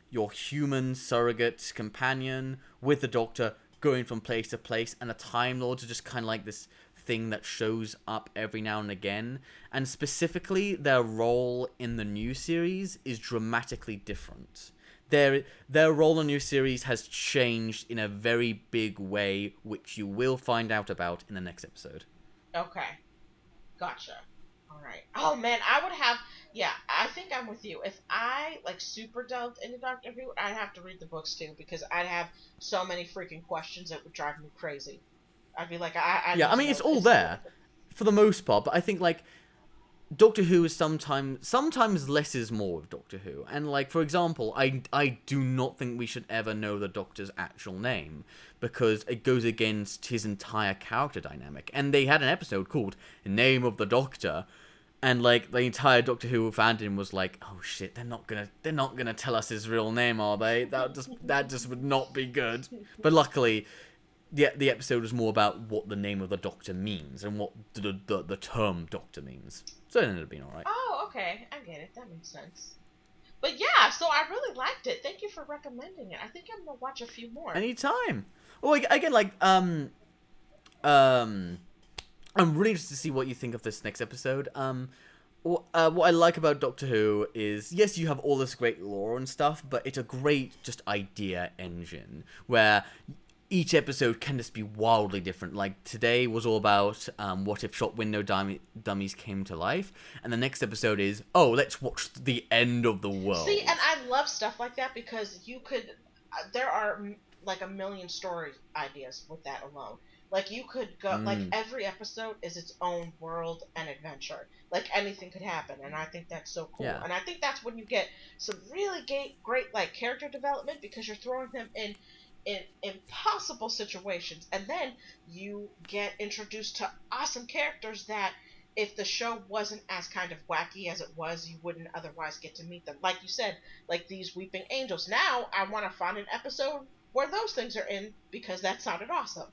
your human surrogate companion with the Doctor going from place to place, and the Time Lords are just kind of like this thing that shows up every now and again. And specifically, their role in the new series is dramatically different. Their role in the new series has changed in a very big way, which you will find out about in the next episode. Okay. Gotcha. Alright. Oh, man, I think I'm with you. If I, super delved into Doctor Who, I'd have to read the books, too, because I'd have so many freaking questions that would drive me crazy. I'd be like, it's all there, for the most part, but I think, Doctor Who is sometimes less is more with Doctor Who. And, for example, I do not think we should ever know the Doctor's actual name, because it goes against his entire character dynamic. And they had an episode called Name of the Doctor, and, the entire Doctor Who fandom was like, oh shit, they're not gonna tell us his real name, are they? That just would not be good. But luckily, the episode was more about what the name of the Doctor means, and what the term Doctor means. So it ended up being alright. Oh, okay. I get it. That makes sense. But yeah, so I really liked it. Thank you for recommending it. I think I'm going to watch a few more. Anytime. Well, again, I'm really interested to see what you think of this next episode. What I like about Doctor Who is, yes, you have all this great lore and stuff, but it's a great just idea engine, where each episode can just be wildly different. Like, today was all about what if shop window dummies came to life, and the next episode is, oh, let's watch the end of the world. See, and I love stuff like that, because you could, there are a million story ideas with that alone. You could go, every episode is its own world and adventure. Anything could happen, and I think that's so cool. Yeah. And I think that's when you get some really great character development, because you're throwing them in impossible situations, and then you get introduced to awesome characters that, if the show wasn't as kind of wacky as it was, you wouldn't otherwise get to meet them. Like you said, these weeping angels. Now I want to find an episode where those things are in, because that sounded awesome.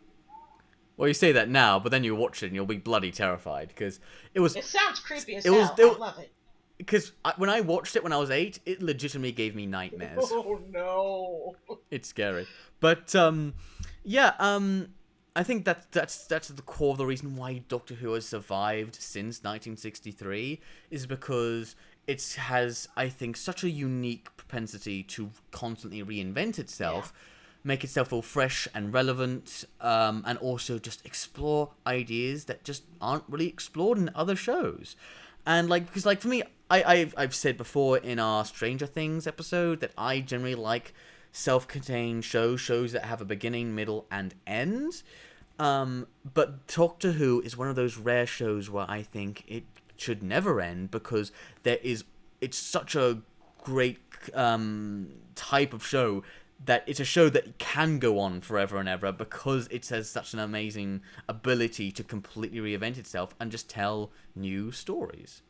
Well, you say that now, but then you watch it and you'll be bloody terrified because it was. It sounds creepy as It was. hell. I love it. Because when I watched it when I was 8, it legitimately gave me nightmares. Oh no! It's scary, but yeah, I think that's the core of the reason why Doctor Who has survived since 1963 is because it has, I think, such a unique propensity to constantly reinvent itself. Yeah. Make itself feel fresh and relevant, and also just explore ideas that just aren't really explored in other shows. And because for me, I've said before in our Stranger Things episode that I generally like self-contained shows that have a beginning, middle, and end. But Doctor Who is one of those rare shows where I think it should never end because it's such a great type of show that it's a show that can go on forever and ever because it has such an amazing ability to completely reinvent itself and just tell new stories.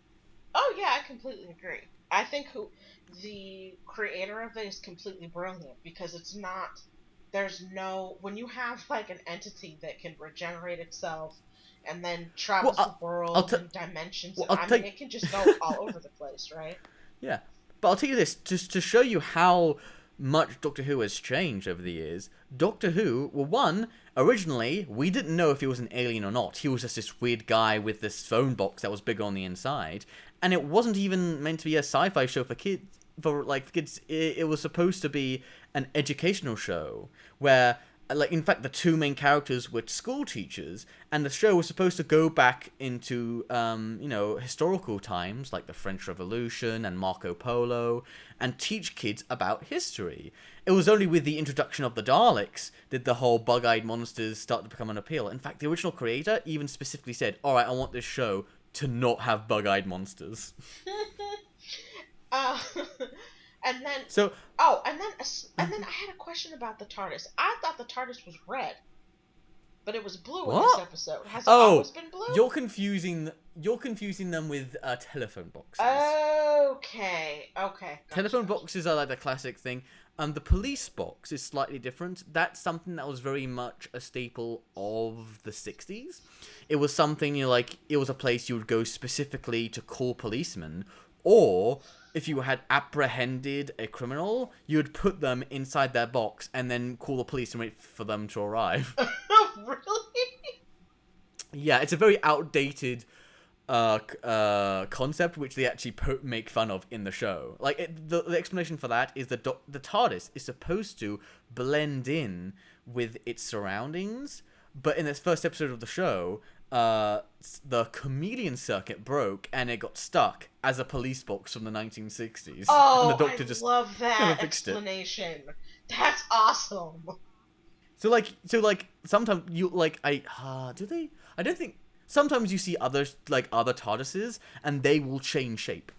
Oh yeah, I completely agree. I think the creator of it is completely brilliant because when you have like an entity that can regenerate itself and then travels the world and dimensions, it can just go all over the place, right? Yeah, but I'll tell you this, just to show you how much Doctor Who has changed over the years. Doctor Who, originally, we didn't know if he was an alien or not. He was just this weird guy with this phone box that was big on the inside. And it wasn't even meant to be a sci-fi show for kids. It was supposed to be an educational show where, in fact, the two main characters were school teachers, and the show was supposed to go back into, historical times like the French Revolution and Marco Polo, and teach kids about history. It was only with the introduction of the Daleks did the whole bug-eyed monsters start to become an appeal. In fact, the original creator even specifically said, "All right, I want this show to not have bug-eyed monsters." And then and then I had a question about the TARDIS. I thought the TARDIS was red, but it was blue in this episode. Has it always been blue? You're confusing them with telephone boxes. Okay. Gotcha. Telephone boxes are like the classic thing. The police box is slightly different. That's something that was very much a staple of the 60s. It was something, it was a place you would go specifically to call policemen, or if you had apprehended a criminal, you would put them inside their box and then call the police and wait for them to arrive. Really? Yeah, it's a very outdated concept which they actually make fun of in the show. The explanation for that is that the TARDIS is supposed to blend in with its surroundings, but in this first episode of the show, the chameleon circuit broke and it got stuck as a police box from the 1960s. Oh, and the Doctor I love that explanation. That's awesome. So sometimes you do they? I don't think. Sometimes you see other TARDISes and they will change shape.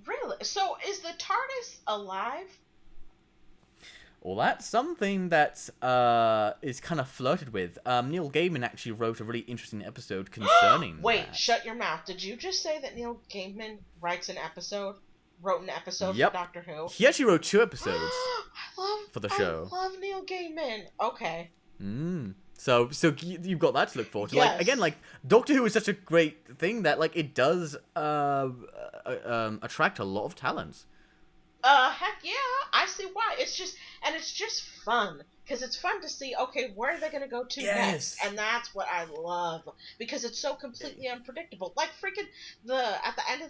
Really? So is the TARDIS alive? Well, that's something that is kind of flirted with. Neil Gaiman actually wrote a really interesting episode concerning Wait, that. Shut your mouth. Did you just say that Neil Gaiman wrote an episode for Doctor Who? He actually wrote 2 episodes for the show. I love Neil Gaiman. Okay. So you've got that to look forward to. Yes. Doctor Who is such a great thing that it does attract a lot of talents. Heck yeah, I see why. It's just fun because it's fun to see. Okay, where are they gonna go to next? And that's what I love because it's so completely unpredictable. Like freaking at the end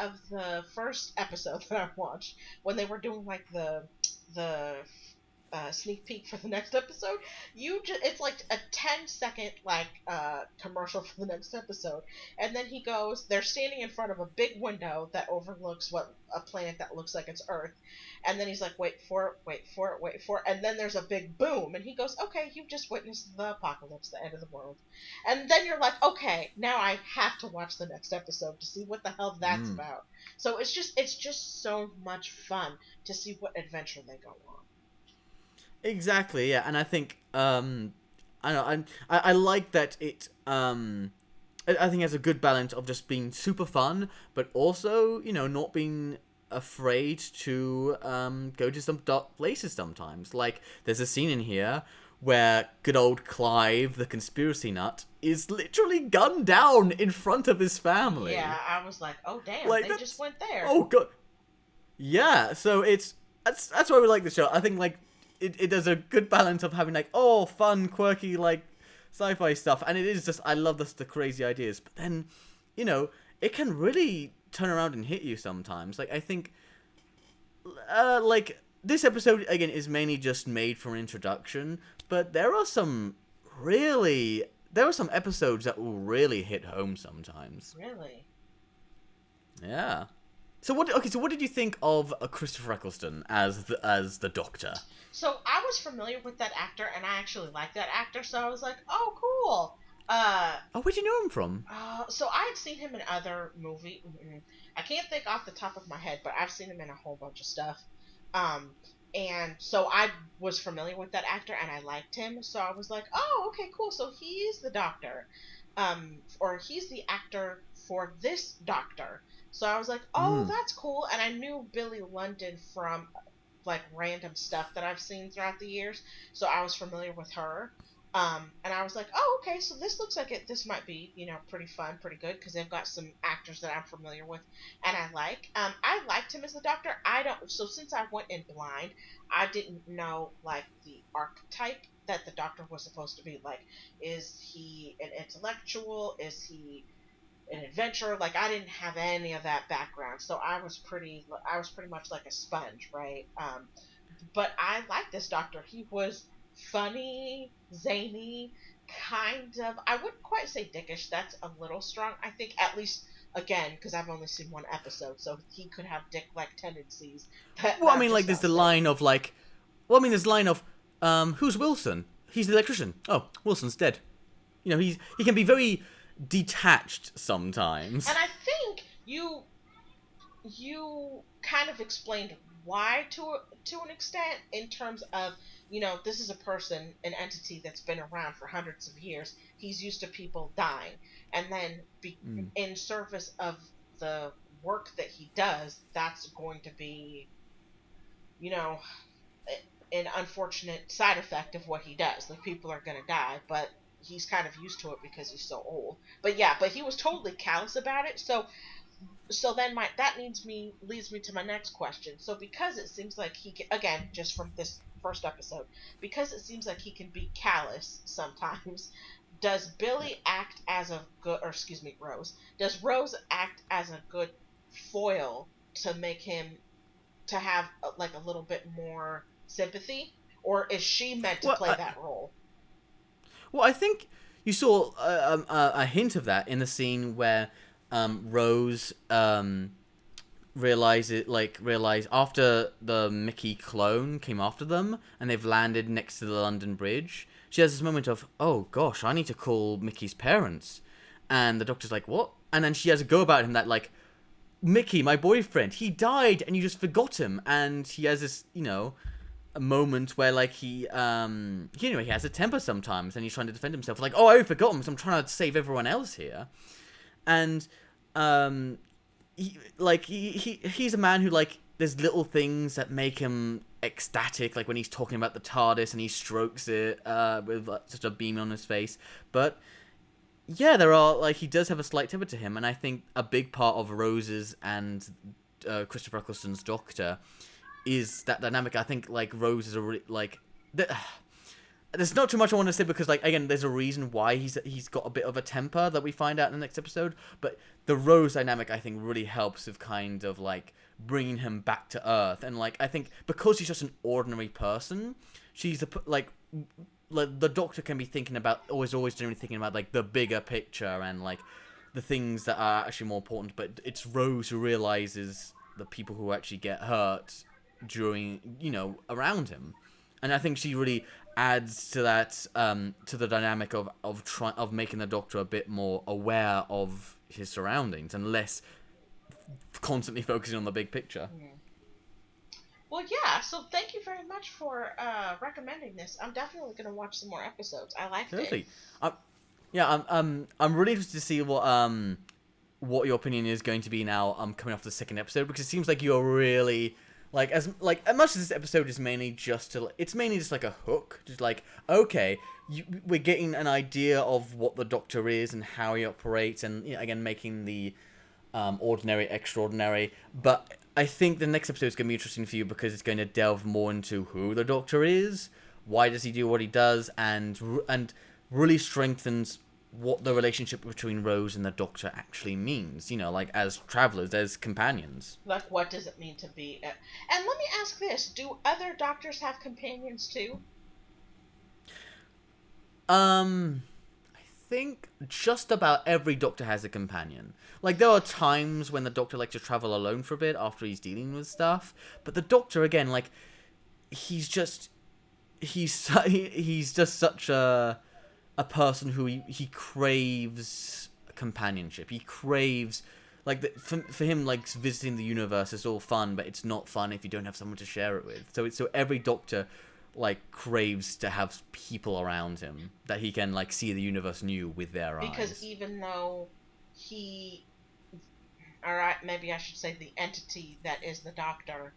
of the first episode that I watched when they were doing the sneak peek for the next episode, it's like a 10-second commercial for the next episode, and then they're standing in front of a big window that overlooks a planet that looks like it's Earth, and then he's like, wait for it, and then there's a big boom, and he goes, okay, you've just witnessed the apocalypse, the end of the world, and then you're like, okay, now I have to watch the next episode to see what the hell that's about. So it's just so much fun to see what adventure they go on. Exactly, yeah, and I think I like that it I think it has a good balance of just being super fun, but also not being afraid to go to some dark places sometimes. Like there's a scene in here where good old Clive, the conspiracy nut, is literally gunned down in front of his family. Yeah, I was like, oh damn, Like, they just went there. Oh god. Yeah, so that's why we like the show. I think like it does a good balance of having like fun, quirky like sci-fi stuff, and it is just I love the crazy ideas. But then, it can really turn around and hit you sometimes. Like I think, like this episode again is mainly just made for an introduction, but there are some episodes that will really hit home sometimes. Really? Yeah. So what did you think of Christopher Eccleston as the Doctor? So I was familiar with that actor, and I actually like that actor, so I was like, oh, cool. Where'd you know him from? So I had seen him in other movie. I can't think off the top of my head, but I've seen him in a whole bunch of stuff. And so I was familiar with that actor, and I liked him, so I was like, oh, okay, cool. So he's the Doctor, or he's the actor for this Doctor. So I was like, oh, that's cool. And I knew Billy London from like random stuff that I've seen throughout the years. So I was familiar with her. And I was like, oh, okay, so this looks like this might be, pretty fun, pretty good, because they've got some actors that I'm familiar with and I like. I liked him as the Doctor. So since I went in blind, I didn't know, like, the archetype that the Doctor was supposed to be. Like, is he an intellectual? Is he an adventurer? Like, I didn't have any of that background, so I was pretty much like a sponge, right? But I liked this Doctor. He was funny, zany, kind of, I wouldn't quite say dickish, that's a little strong, I think, at least, again, because I've only seen one episode, so he could have dick-like tendencies. There's the line of, who's Wilson? He's the electrician. Oh, Wilson's dead. He can be very detached sometimes. And I think you kind of explained why to an extent, in terms of, this is a person, an entity that's been around for hundreds of years. He's used to people dying, and then in service of the work that he does, that's going to be, an unfortunate side effect of what he does. Like, people are going to die, but he's kind of used to it because he's so old. But he was totally callous about it. So then that leads me to my next question. So because it seems like he can, again, just from this first episode, because it seems like he can be callous sometimes, does Billy act as a good, or excuse me, Rose, does Rose act as a good foil to make him to have like a little bit more sympathy, or is she meant to play that role? Well, I think you saw a hint of that in the scene where Rose realized after the Mickey clone came after them and they've landed next to the London Bridge, she has this moment of, oh gosh, I need to call Mickey's parents. And the Doctor's like, what? And then she has a go about him that, like, Mickey, my boyfriend, he died and you just forgot him. And he has this, a moment where, like, he has a temper sometimes and he's trying to defend himself. Like, oh, I forgot him, so I'm trying to save everyone else here. And he's a man who, like, there's little things that make him ecstatic, like when he's talking about the TARDIS and he strokes it with like, such a beam on his face. But yeah, there are, like, he does have a slight temper to him, and I think a big part of Rose's and Christopher Eccleston's Doctor is that dynamic. I think, like, Rose is a really, like, there's not too much I want to say because, like, again, there's a reason why he's got a bit of a temper that we find out in the next episode. But the Rose dynamic, I think, really helps with kind of, like, bringing him back to Earth. And, like, I think because she's just an ordinary person, she's, like, the Doctor can be thinking about, always generally thinking about, like, the bigger picture and, like, the things that are actually more important. But it's Rose who realizes the people who actually get hurt during, around him. And I think she really adds to that, to the dynamic of making the Doctor a bit more aware of his surroundings and less constantly focusing on the big picture. Mm. Well, yeah. So thank you very much for recommending this. I'm definitely going to watch some more episodes. I liked it. I'm really interested to see what your opinion is going to be now. Coming off the second episode, because it seems like you're really Like as much as this episode is mainly just it's mainly just like a hook, just like okay, we're getting an idea of what the Doctor is and how he operates, and again making the ordinary extraordinary. But I think the next episode is going to be interesting for you because it's going to delve more into who the Doctor is, why does he do what he does, and really strengthens what the relationship between Rose and the Doctor actually means. Like as travelers, as companions. Like, what does it mean to be? And let me ask this: do other Doctors have companions too? I think just about every Doctor has a companion. Like, there are times when the Doctor likes to travel alone for a bit after he's dealing with stuff, but the Doctor, again, like, he's just such a person who he craves companionship. He craves, like, for him, like, visiting the universe is all fun, but it's not fun if you don't have someone to share it with. So every Doctor, like, craves to have people around him that he can, like, see the universe new with their eyes. Because even though alright, maybe I should say the entity that is the Doctor,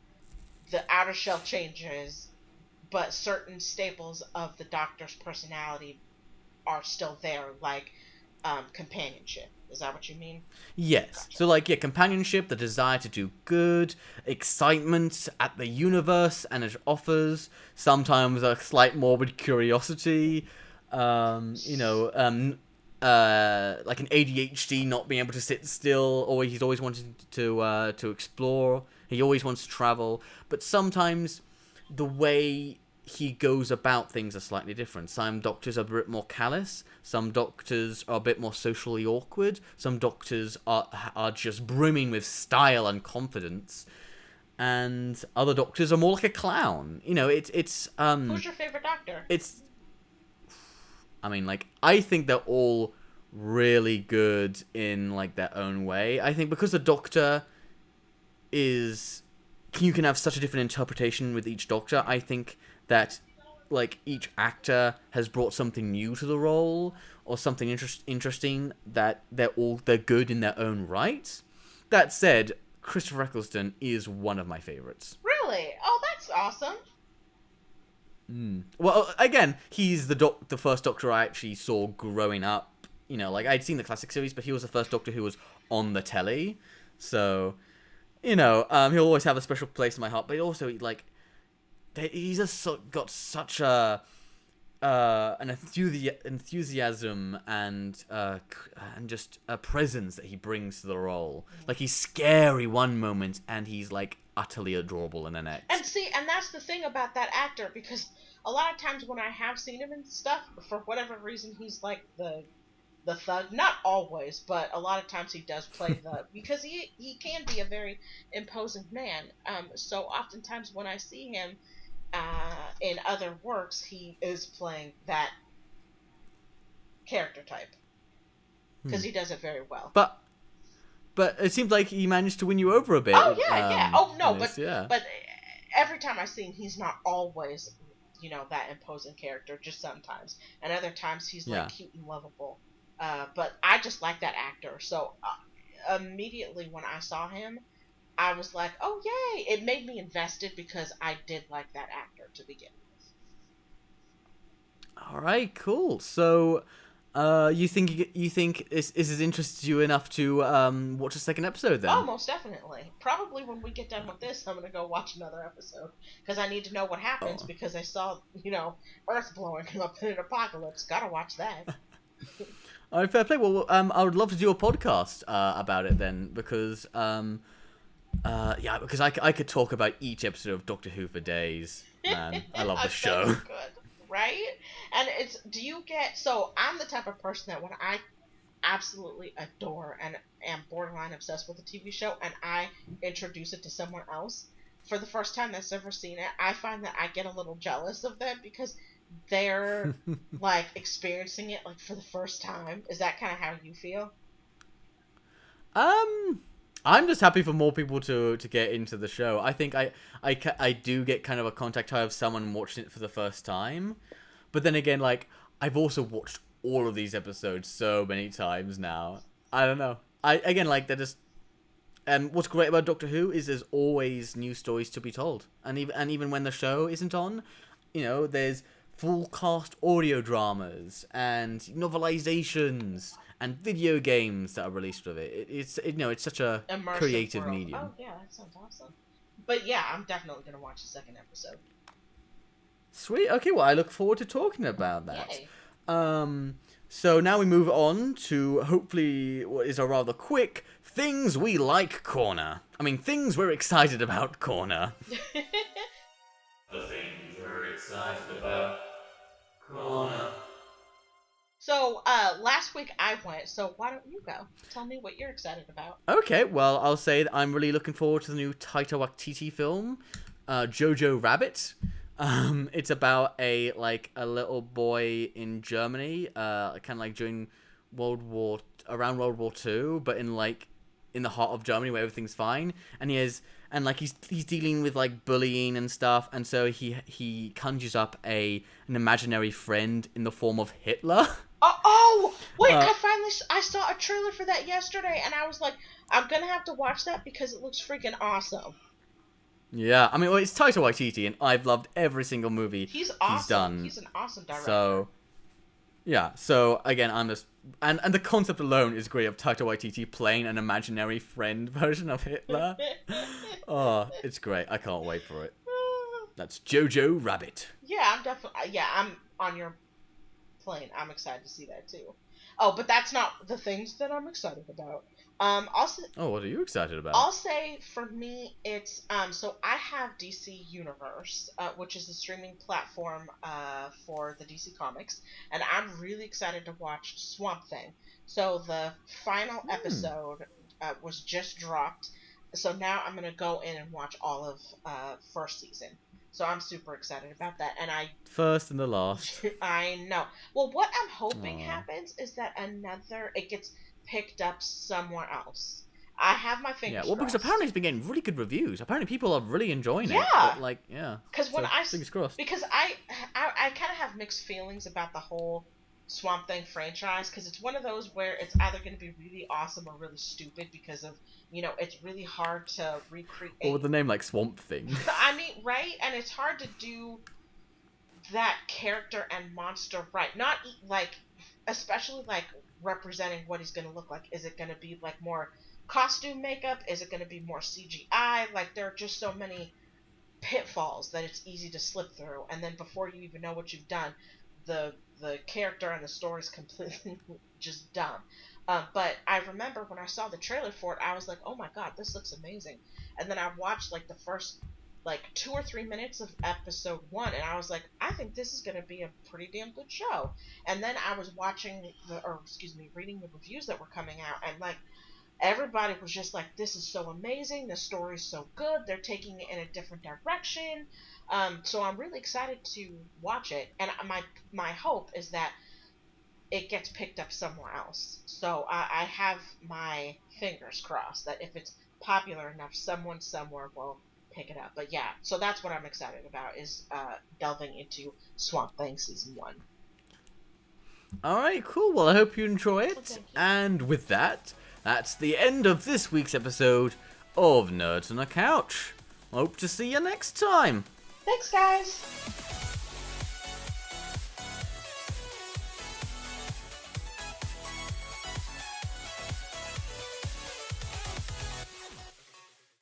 the outer shell changes, but certain staples of the Doctor's personality are still there, like companionship. Is that what you mean? Yes. Gotcha. So, like, companionship, the desire to do good, excitement at the universe and it offers, sometimes a slight morbid curiosity, like an ADHD, not being able to sit still, or he's always wanted to explore, he always wants to travel, but sometimes the way he goes about things are slightly different. Some Doctors are a bit more callous. Some Doctors are a bit more socially awkward. Some Doctors are just brimming with style and confidence. And other Doctors are more like a clown. It's Who's your favorite Doctor? I think they're all really good in, like, their own way. I think because the Doctor is... You can have such a different interpretation with each Doctor. I think that, like, each actor has brought something new to the role or something interesting, that they're good in their own right. That said, Christopher Eccleston is one of my favorites. Really? Oh, that's awesome. Well, again, he's the first Doctor I actually saw growing up. Like, I'd seen the classic series, but he was the first Doctor who was on the telly. So, he'll always have a special place in my heart. But also, like, he's just got such an enthusiasm and just a presence that he brings to the role. Like, he's scary one moment, and he's, like, utterly adorable in the next. And that's the thing about that actor, because a lot of times when I have seen him and stuff, for whatever reason, he's like the thug. Not always, but a lot of times he does play the because he can be a very imposing man. So oftentimes when I see him in other works, he is playing that character type because he does it very well. But it seems like he managed to win you over a bit. Oh yeah. Oh no, yeah. But every time I see him, he's not always, that imposing character. Just sometimes, and other times he's like cute and lovable. But I just like that actor. So immediately when I saw him, I was like, oh yay! It made me invested because I did like that actor to begin with. All right, cool. So, you think this has interested you enough to watch a second episode then? Oh, most definitely. Probably when we get done with this, I'm gonna go watch another episode because I need to know what happens because I saw Earth blowing up in an apocalypse. Gotta watch that. All right, fair play. Well, I would love to do a podcast about it then because because I could talk about each episode of Doctor Who for days. Man, I love the show. Good. Right? And so I'm the type of person that when I absolutely adore and am borderline obsessed with a TV show and I introduce it to someone else for the first time that's ever seen it, I find that I get a little jealous of them because they're like experiencing it like for the first time. Is that kind of how you feel? I'm just happy for more people to get into the show. I think I do get kind of a contact high of someone watching it for the first time. But then again, like, I've also watched all of these episodes so many times now. I don't know. They're just... what's great about Doctor Who is there's always new stories to be told, and even when the show isn't on, there's full cast audio dramas and novelizations and video games that are released with it. It's such a Immersive creative world. medium. Oh yeah, that sounds awesome. But yeah, I'm definitely gonna watch the second episode. Sweet. Okay, well, I look forward to talking about that. Yay. So now we move on to hopefully what is a rather quick things we like corner. I mean, things we're excited about corner. The things we're excited about corner. So, last week I went, so why don't you go? Tell me what you're excited about. Okay, well, I'll say that I'm really looking forward to the new Taika Waititi film, Jojo Rabbit. It's about a little boy in Germany, kind of like during around World War II, but in the heart of Germany where everything's fine, and he's dealing with bullying and stuff, and so he conjures up an imaginary friend in the form of Hitler. Wait! I saw a trailer for that yesterday, and I was like, I'm gonna have to watch that because it looks freaking awesome. Yeah, I mean, well, it's Taika Waititi, and I've loved every single movie he's awesome. He's done. He's an awesome director. So, yeah. So again, I'm just and the concept alone is great of Taika Waititi playing an imaginary friend version of Hitler. Oh, it's great! I can't wait for it. That's Jojo Rabbit. Yeah, I'm on your plane. I'm excited to see that too. Oh, but that's not the things that I'm excited about. What are you excited about? I'll say for me, it's so I have DC Universe, which is the streaming platform for the DC Comics, and I'm really excited to watch Swamp Thing. So the final episode was just dropped, so now I'm gonna go in and watch all of first season. So I'm super excited about that, and First and the last. I know. Well, what I'm hoping happens is that it gets picked up somewhere else. I have my fingers crossed. Because apparently it's been getting really good reviews. Apparently people are really enjoying it. But because fingers crossed. Because I kind of have mixed feelings about the whole Swamp Thing franchise, because it's one of those where it's either going to be really awesome or really stupid because of it's really hard to recreate. Or with the name like Swamp Thing. I mean, right? And it's hard to do that character and monster right. Not especially representing what he's going to look like. Is it going to be more costume makeup? Is it going to be more CGI? There are just so many pitfalls that it's easy to slip through, and then before you even know what you've done, the character and the story is completely just dumb. But I remember when I saw the trailer for it, I was like, oh my god, this looks amazing. And then I watched the first 2 or 3 minutes of episode 1, and I was like, I think this is going to be a pretty damn good show. And then I was reading the reviews that were coming out, and everybody was just like, this is so amazing, the story's so good, they're taking it in a different direction. So I'm really excited to watch it, and my hope is that it gets picked up somewhere else. So I have my fingers crossed that if it's popular enough, someone somewhere will pick it up. But yeah, so that's what I'm excited about, is delving into Swamp Thing Season 1. Alright, cool. Well, I hope you enjoy it. Well, you. And with that, that's the end of this week's episode of Nerds on a Couch. Hope to see you next time. Thanks, guys!